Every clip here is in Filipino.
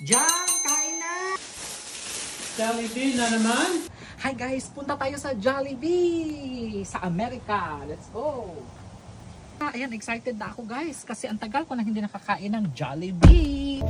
Jan, kain na! Jollibee na naman? Hi guys, punta tayo sa Jollibee sa Amerika. Let's go! Ayan, excited na ako guys kasi ang tagal ko na hindi nakakain ng Jollibee.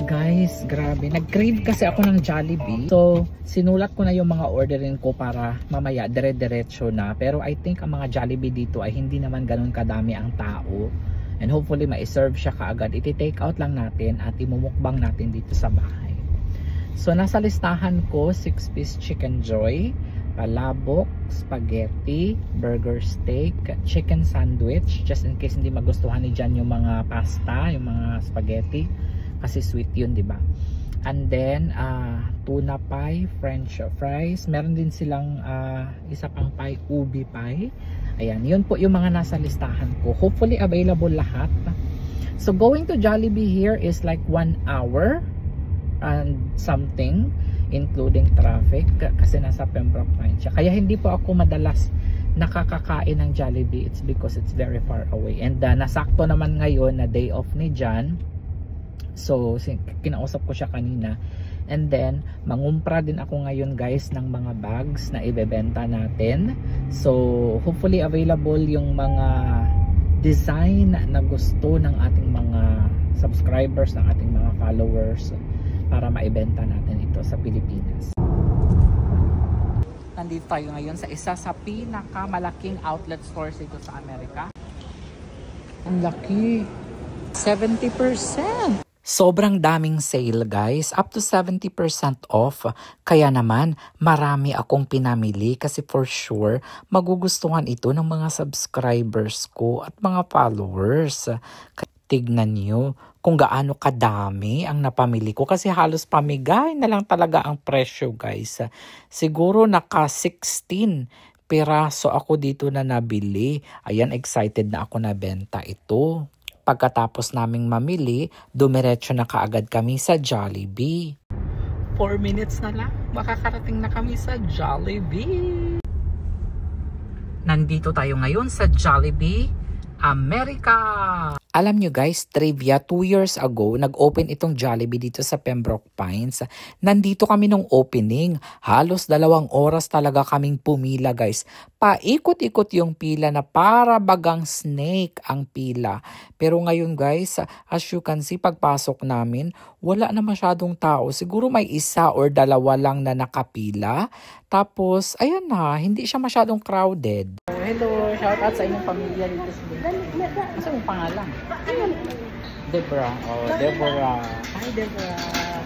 Guys, grabe. Nag-crave kasi ako ng Jollibee. So, sinulat ko na yung mga orderin ko para mamaya dire-diretso na. Pero I think ang mga Jollibee dito ay hindi naman ganun kadami ang tao. And hopefully ma-serve siya kaagad. Iti-take out lang natin at imumukbang natin dito sa bahay. So, nasa listahan ko 6-piece chicken joy, palabok, spaghetti, burger steak, chicken sandwich. Just in case hindi magustuhan ni Jan yung mga pasta, yung mga spaghetti. Kasi sweet yun, di ba? And then, tuna pie, french fries. Meron din silang isa pang pie, ubi pie. Ayan, yun po yung mga nasa listahan ko. Hopefully, available lahat. So, going to Jollibee here is like 1 hour and something, including traffic. Kasi nasa Pembroke Pines siya. Kaya hindi po ako madalas nakakakain ng Jollibee. It's because it's very far away. And nasakto naman ngayon na day off ni Jan. So, kinausap ko siya kanina. And then, mangumpra din ako ngayon guys ng mga bags na ibebenta natin. So, hopefully available yung mga design na gusto ng ating mga subscribers, ng ating mga followers para maibenta natin ito sa Pilipinas. Nandito tayo ngayon sa isa sa pinakamalaking outlet stores dito sa Amerika. Ang laki! 70%! Sobrang daming sale guys, up to 70% off. Kaya naman marami akong pinamili kasi for sure magugustuhan ito ng mga subscribers ko at mga followers. Tignan nyo kung gaano kadami ang napamili ko kasi halos pamigay na lang talaga ang presyo guys. Siguro naka 16 piraso ako dito na nabili. Ayan, excited na ako na benta ito. Pagkatapos naming mamili, dumiretso na kaagad kami sa Jollibee. 4 minutes na lang, makakarating na kami sa Jollibee. Nandito tayo ngayon sa Jollibee, Amerika. Alam nyo guys, trivia, 2 years ago, nag-open itong Jollibee dito sa Pembroke Pines. Nandito kami nung opening. Halos 2 oras talaga kaming pumila guys. Paikot-ikot yung pila na para bagang snake ang pila. Pero ngayon guys, as you can see, pagpasok namin, wala na masyadong tao. Siguro may 1 or 2 lang na nakapila. Tapos, ayan na, hindi siya masyadong crowded. Hello, shout out sa inyong pamilya dito sa Asa yung pangalan? Deborah. Oh, Deborah. Hi, Deborah.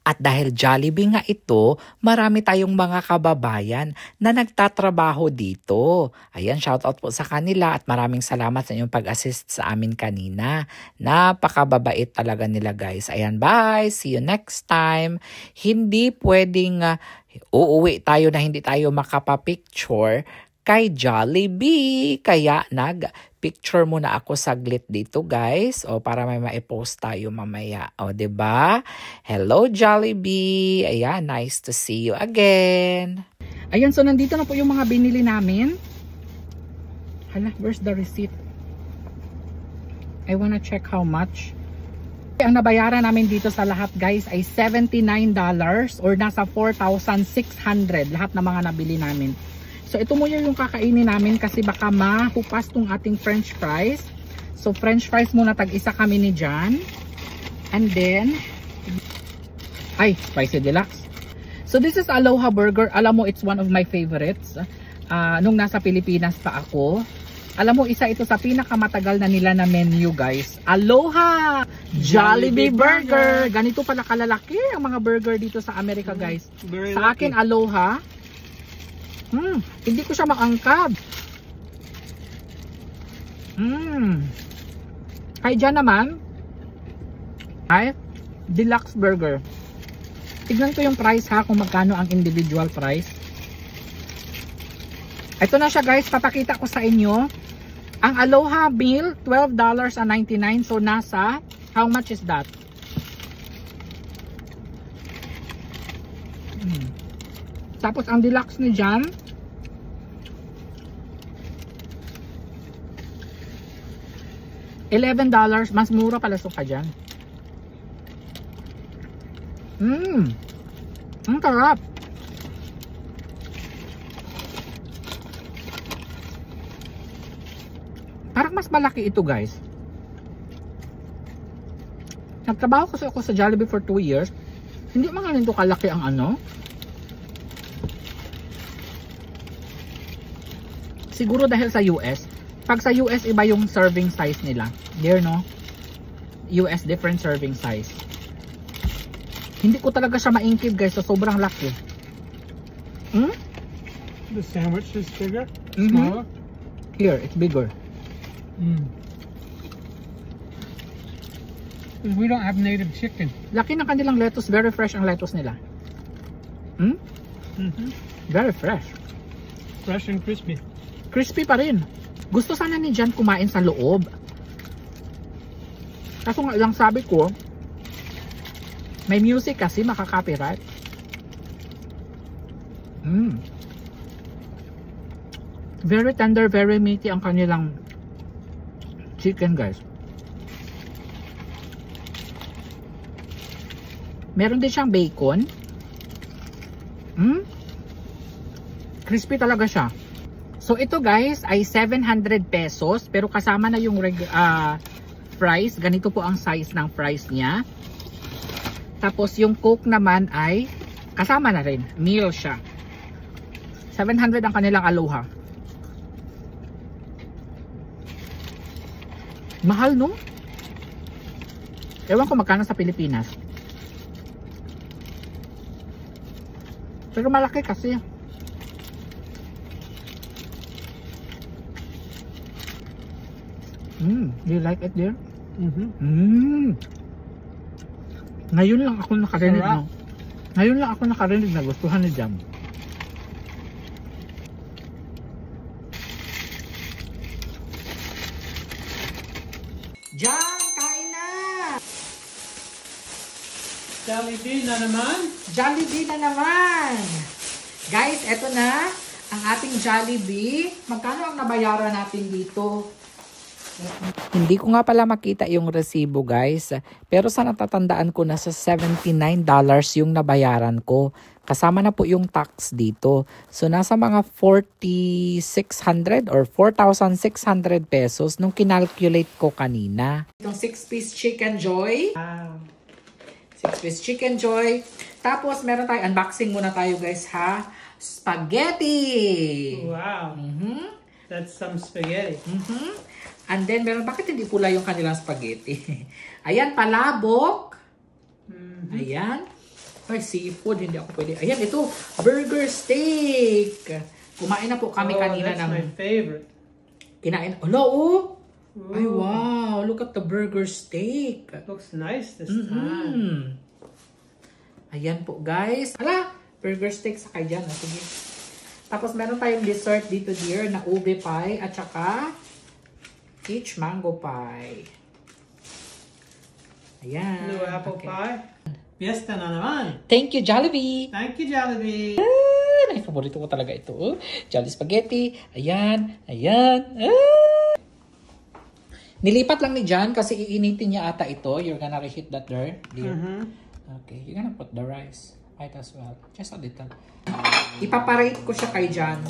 At dahil Jollibee nga ito, marami tayong mga kababayan na nagtatrabaho dito. Ayan, shoutout po sa kanila at maraming salamat sa inyong pag-assist sa amin kanina. Napakababait talaga nila guys. Ayan, bye! See you next time. Hindi pwedeng uuwi tayo na hindi tayo makapapicture kay Jollibee. Kaya nag-picture muna ako saglit dito guys. O para may ma-post tayo mamaya. O diba? Hello Jollibee. Ayan, nice to see you again. Ayan, so nandito na po yung mga binili namin. Hala, where's the receipt? I wanna check how much. Ang nabayaran namin dito sa lahat guys ay $79 or nasa 4,600 lahat ng mga nabili namin. So ito muna yung kakainin namin kasi baka mahupas tong ating french fries. So french fries muna, tag-isa kami ni Jan. And then, ay, spicy deluxe. So this is Aloha Burger. Alam mo, it's one of my favorites. Nung nasa Pilipinas pa ako. Alam mo, isa ito sa pinakamatagal na nila na menu guys. Aloha Jollibee Burger. Ganito pala kalalaki ang mga burger dito sa Amerika guys. Sa akin, Aloha. Hindi ko siya maangkab. Kaya dyan naman ay deluxe burger. Tignan ko yung price ha, kung magkano ang individual price. Ito na siya guys, papakita ko sa inyo. Ang Aloha meal, $12.99. So nasa, how much is that? Tapos ang deluxe ni Jam, $11. Mas mura pala so ka dyan. Ang sarap. Parang mas malaki ito, guys. Nagtrabaho kasi ako sa Jollibee for 2 years. Hindi man ganito kalaki ang ano. Siguro dahil sa US. Pag sa US, iba yung serving size nila. There, no? US, different serving size. Hindi ko talaga siya maingkib, guys. So, sobrang laki. The sandwich is bigger? Smaller? Here, it's bigger. We don't have native chicken. Laki ng kanilang lettuce. Very fresh ang lettuce nila. Very fresh. Fresh and crispy. Crispy pa rin. Gusto sana ni Jan kumain sa loob. Kaso nga lang sabi ko, may music kasi makaka-copyright. Very tender, very meaty ang kanilang chicken, guys. Meron din siyang bacon. Crispy talaga siya. So ito, guys, ay 700 pesos. Pero kasama na yung fries. Ganito po ang size ng fries niya. Tapos yung Coke naman ay kasama na rin. Meal siya. 700 ang kanilang Aloha. Mahal, no? Ewan ko magkano sa Pilipinas. Pero malaki kasi. Do you like it, dear? Ngayon lang ako nakarinig, no? Ngayon lang ako nakarinig na gustuhan ni Jam. Jam, kain na! Jollibee na naman? Jollibee na naman! Guys, eto na ang ating Jollibee. Magkano ang nabayaran natin dito? Hindi ko nga pala makita yung resibo, guys. Pero sa natatandaan ko, nasa $79 yung nabayaran ko. Kasama na po yung tax dito. So, nasa mga 4,600 or 4,600 pesos nung kinalculate ko kanina. Itong 6-piece Chicken Joy. Wow. 6-piece Chicken Joy. Tapos, meron tayo, unboxing muna tayo, guys, ha? Spaghetti! Wow. That's some spaghetti. And then, bakit hindi pula yung kanilang spaghetti? Ayan, palabok. Ayan. Ay, seafood, hindi ako pwede. Ayan, ito, burger steak. Kumain na po kami kanina that's ng... my favorite. Kinain. Oh. Ay, wow. Look at the burger steak. Looks nice this time. Ayan po, guys. Hala, burger steak sa kaya dyan. Sige. Tapos, meron tayong dessert dito, dear, na ube pie at saka peach mango pie. Ayan. New apple pie. Fiesta na naman. Thank you, Jollibee. Thank you, Jollibee. Ay, paborito ko talaga ito. Oh. Jolly Spaghetti. Ayan. Nilipat lang ni Jan kasi iinitin niya ata ito. You're gonna reheat that there, dear. Okay, you're gonna put the rice. Might as well. Just a little. Ipaparate ko siya kay Jan.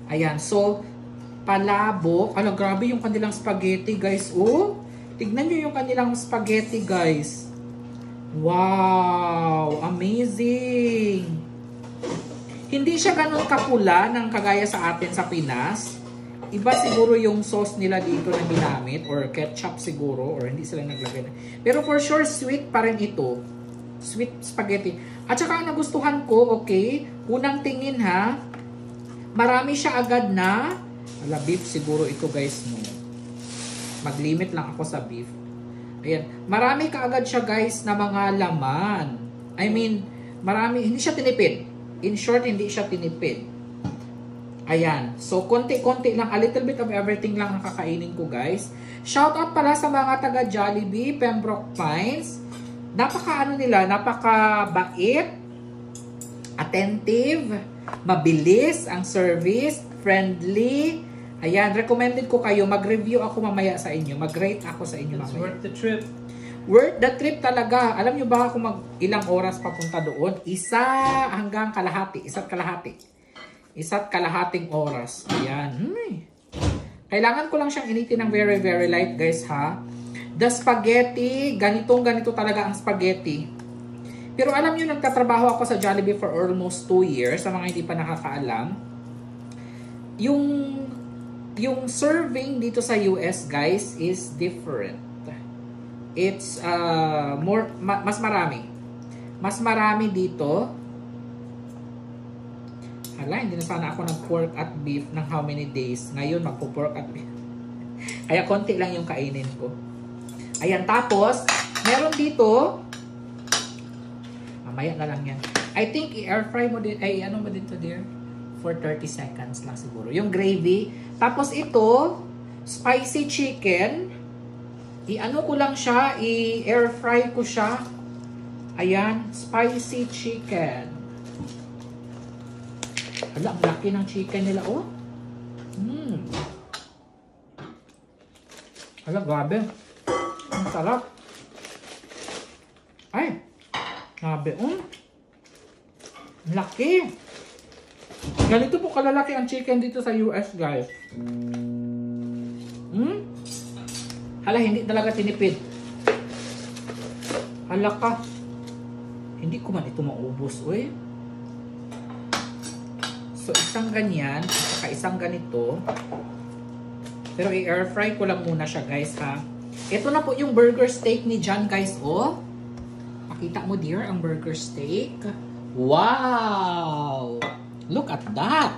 Ayan. So, palabok. Ano, grabe yung kanilang spaghetti, guys. Oh, tignan nyo yung kanilang spaghetti, guys. Wow! Amazing! Hindi siya ganun kapula ng kagaya sa atin sa Pinas. Iba siguro yung sauce nila dito na ginamit or ketchup siguro or hindi sila naglagay. Pero for sure, sweet pa rin ito. Sweet spaghetti. At saka ang nagustuhan ko, okay, unang tingin ha, marami siya agad na beef siguro ito, guys, no. Mag-limit lang ako sa beef. Ayan. Marami kaagad siya, guys, na mga laman. I mean, marami. Hindi siya tinipid. In short, hindi siya tinipid. Ayan. So, konti-konti lang. A little bit of everything lang nakakainin ko, guys. Shout out pala sa mga taga Jollibee, Pembroke Pines. Napaka-bait, attentive, mabilis ang service, friendly. Ayan, recommended ko kayo. Mag-review ako mamaya sa inyo. Mag-rate ako sa inyo mamaya. It's worth the trip. Worth the trip talaga. Alam nyo ba kung ilang oras papunta doon? Hanggang kalahati. Isa't kalahating oras. Ayan. Kailangan ko lang siyang initin ng very, very light, guys, ha? The spaghetti, ganito talaga ang spaghetti. Pero alam nyo, nagtatrabaho ako sa Jollibee for almost 2 years. Sa mga hindi pa nakakaalam. Yung serving dito sa US, guys, is different. It's mas marami. Mas marami dito. Hala, hindi na sana ako nag-pork at beef ng how many days. Ngayon, magpo-pork at beef. Kaya konti lang yung kainin ko. Ayan, tapos, meron dito. Mamaya na lang yan. I think i-air fry mo din. Ay, ano ba dito, dear? For 30 seconds lang siguro. Yung gravy. Tapos ito, spicy chicken. I-ano ko lang siya, i-air fry ko siya. Ayan, spicy chicken. Hala, ang laki ng chicken nila, oh. Hala, grabe. Ang sarap. Ay, grabe, oh. Ang laki. Ganito po kalalaki ang chicken dito sa US, guys. Hala, hindi talaga tinipid. Hala ka. Hindi ko man ito maubos, uy. So, isang ganyan, at saka isang ganito. Pero i-air fry ko lang muna siya, guys, ha. Ito na po yung burger steak ni John, guys, oh. Pakita mo, dear, ang burger steak. Wow! Look at that!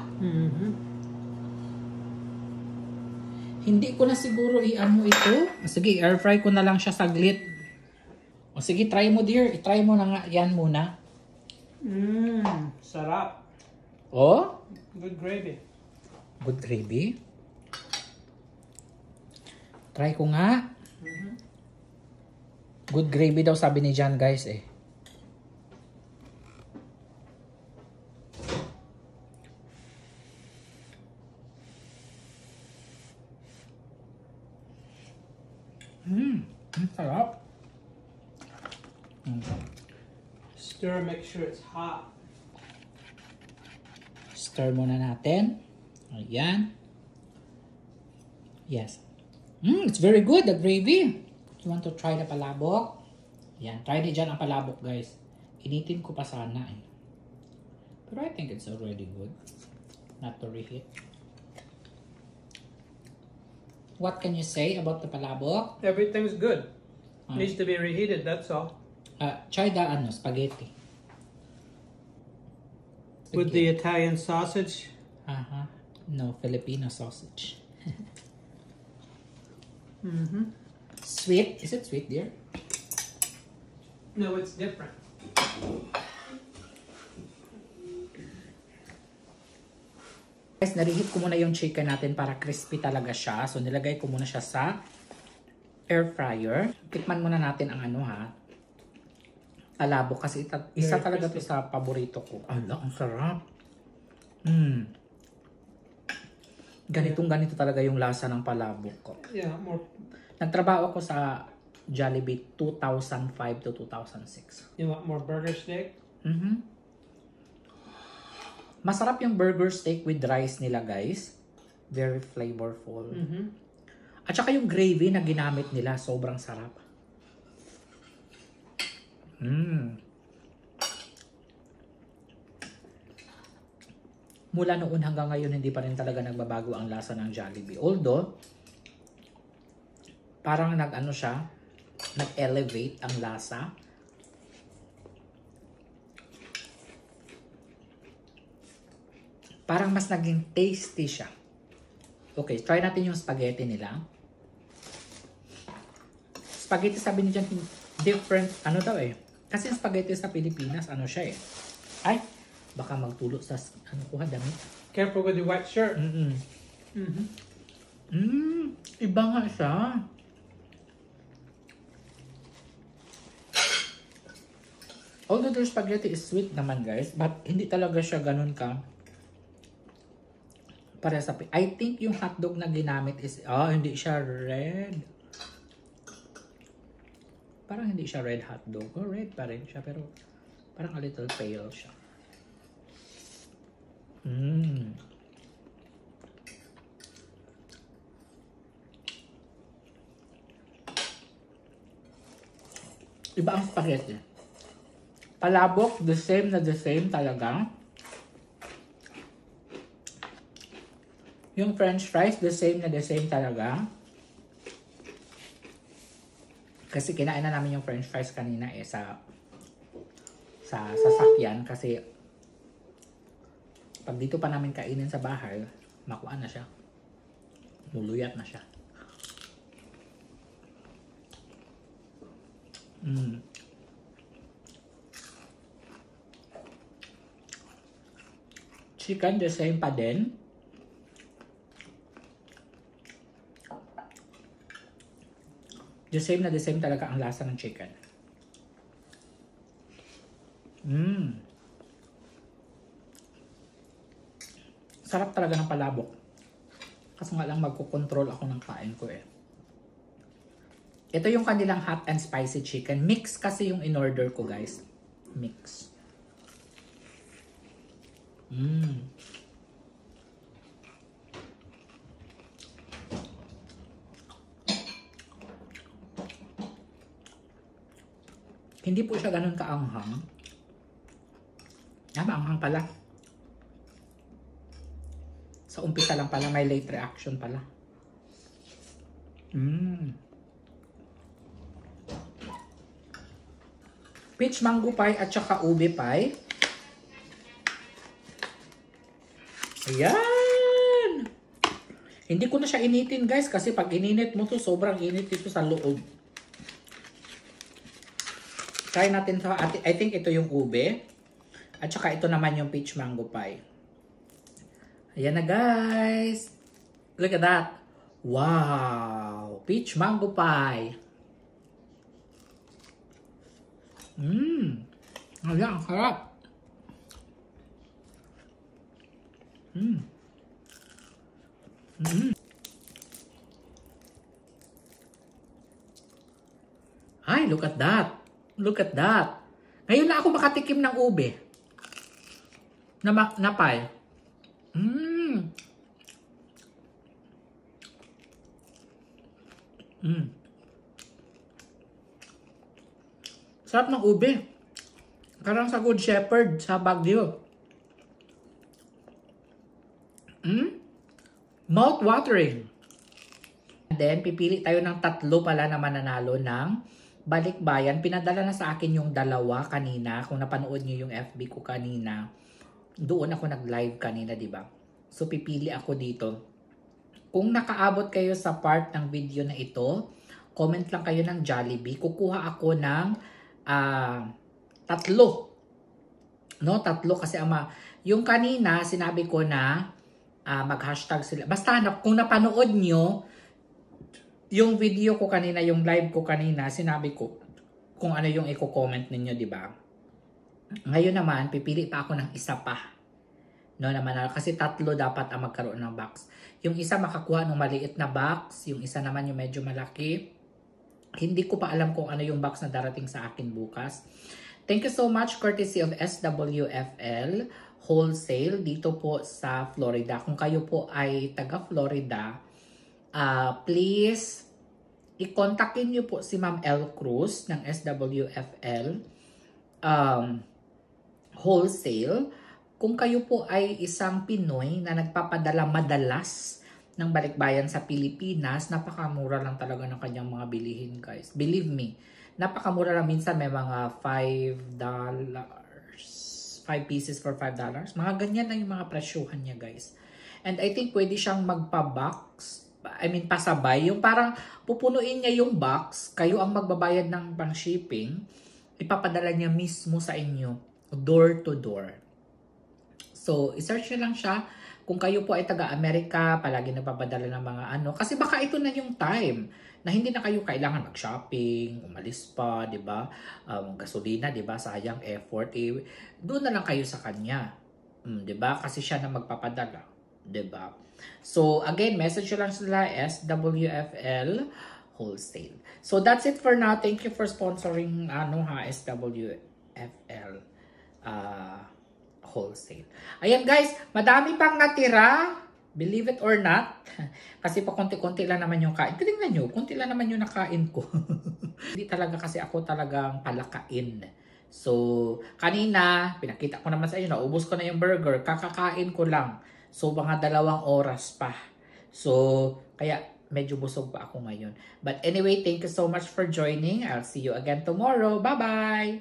Hindi ko na siguro i-ano ito. Sige, air fry ko na lang siya saglit. O sige, try mo, dear. I-try mo na nga yan muna. Sarap. Oh? Good gravy. Good gravy? Try ko nga. Good gravy daw sabi ni John, guys, eh. Sarap. Stir, make sure it's hot. Stir muna natin. Ayan. Yes. It's very good, the gravy. You want to try the palabok? Ayan, try ni John ang palabok, guys. Initin ko pa sana, eh. Pero I think it's already good. Not to reheat. What can you say about the palabok? Everything's good. Needs to be reheated, that's all. Try the spaghetti. With the Italian sausage. No, Filipino sausage. Sweet? Is it sweet, dear? No, it's different. Guys, na-reheat ko muna yung chicken natin para crispy talaga siya. So, nilagay ko muna siya sa air fryer. Tikman muna natin ang ano, ha. Palabok kasi isa talaga to sa paborito ko. Ala, ang sarap. Ganito talaga yung lasa ng palabok ko. Yeah, more. Nagtrabaho ako sa Jollibee 2005 to 2006. You want more burger steak? Masarap yung burger steak with rice nila, guys. Very flavorful. At saka yung gravy na ginamit nila, sobrang sarap. Mula noon hanggang ngayon, hindi pa rin talaga nagbabago ang lasa ng Jollibee. Although, parang nag-elevate ang lasa. Parang mas naging tasty siya. Okay, try natin yung spaghetti nila. Spaghetti, sabi niya dyan, different, ano daw eh. Kasi yung spaghetti sa Pilipinas, ano siya eh. Ay, baka magtulo sa, kuha, damit. Careful with the white shirt. Iba nga siya. Although their spaghetti is sweet naman, guys, but hindi talaga siya ganun ka. Para sa, I think yung hotdog na ginamit is, hindi siya red. Parang hindi siya red hotdog. Oh, red pa rin siya, pero parang a little pale siya. Iba ang spaghetti. Palabok, the same talaga. Yung french fries, the same talaga. Kasi kinain na namin yung french fries kanina sa sasakyan. Kasi pag dito pa namin kainin sa bahay, makuha na siya. Muluyat na siya. Chicken, the same pa din. The same talaga ang lasa ng chicken. Sarap talaga ng palabok. Kasi nga lang magkocontrol ako ng kain ko eh. Ito yung kanilang hot and spicy chicken. Mix kasi yung in-order ko, guys. Mix. Hindi po siya ganun kaanghang. Maanghang pala. Sa umpisa lang pala, may late reaction pala. Peach mango pie at saka ube pie. Ayan! Hindi ko na siya initin, guys, kasi pag ininit mo to, sobrang init ito sa loob. Try natin to. I think ito yung ube. At saka ito naman yung peach mango pie. Ayan na, guys. Look at that. Wow! Peach mango pie. Ayan, ang sarap. Ay, look at that. Look at that. Ngayon na ako makatikim ng ube. Na pie. Sarap ng ube. Parang sa Good Shepherd sa Baguio. Mouth-watering. And then, pipili tayo ng 3 pala na mananalo ng balikbayan. Pinadala na sa akin yung 2 kanina. Kung napanood nyo yung FB ko kanina, doon ako nag-live kanina, di ba? So, pipili ako dito. Kung nakaabot kayo sa part ng video na ito, comment lang kayo ng Jollibee. Kukuha ako ng 3. No, 3 kasi yung kanina, sinabi ko na mag-hashtag sila. Basta kung napanood nyo, yung video ko kanina, yung live ko kanina, sinabi ko kung ano yung i-comment ninyo, di ba? Ngayon naman, pipili pa ako ng isa pa. No, naman, kasi 3 dapat ang magkaroon ng box. Yung isa makakuha ng maliit na box, yung isa naman yung medyo malaki. Hindi ko pa alam kung ano yung box na darating sa akin bukas. Thank you so much, courtesy of SWFL Wholesale dito po sa Florida. Kung kayo po ay taga Florida, please i-contactin niyo po si Ma'am L. Cruz ng SWFL Wholesale. Kung kayo po ay isang Pinoy na nagpapadala madalas ng balikbayan sa Pilipinas, napakamura lang talaga ng kanyang mga bilihin, guys. Believe me, napakamura lang. Minsan may mga $5, 5 pieces for $5. Mga ganyan lang yung mga presyuhan niya, guys. And I think pwede siyang magpa-box. I mean, pasabay. Yung parang pupunuin niya yung box, kayo ang magbabayad ng pang-shipping, ipapadala niya mismo sa inyo, door to door. So, isearch nyo lang siya. Kung kayo po ay taga-Amerika, palagi napapadala ng mga ano. Kasi baka ito na yung time na hindi na kayo kailangan mag-shopping, umalis pa, di ba? Gasolina, di ba? Sayang effort. Doon na lang kayo sa kanya. Di ba? Kasi siya na magpapadala. Di ba? So, again, message nyo lang sila SWFL wholesale. So that's it for now. Thank you for sponsoring SWFL wholesale. Ayan guys, madami pang natira. Believe it or not. Kasi pa konti-konti lang naman yung kain. Tingnan nyo, konti lang naman yung nakain ko. Hindi talaga kasi ako talagang palakain. So, kanina, pinakita ko naman sa inyo, naubos ko na yung burger. Kakakain ko lang. So, mga 2 oras pa. So, kaya medyo busog pa ako ngayon. But anyway, thank you so much for joining. I'll see you again tomorrow. Bye-bye!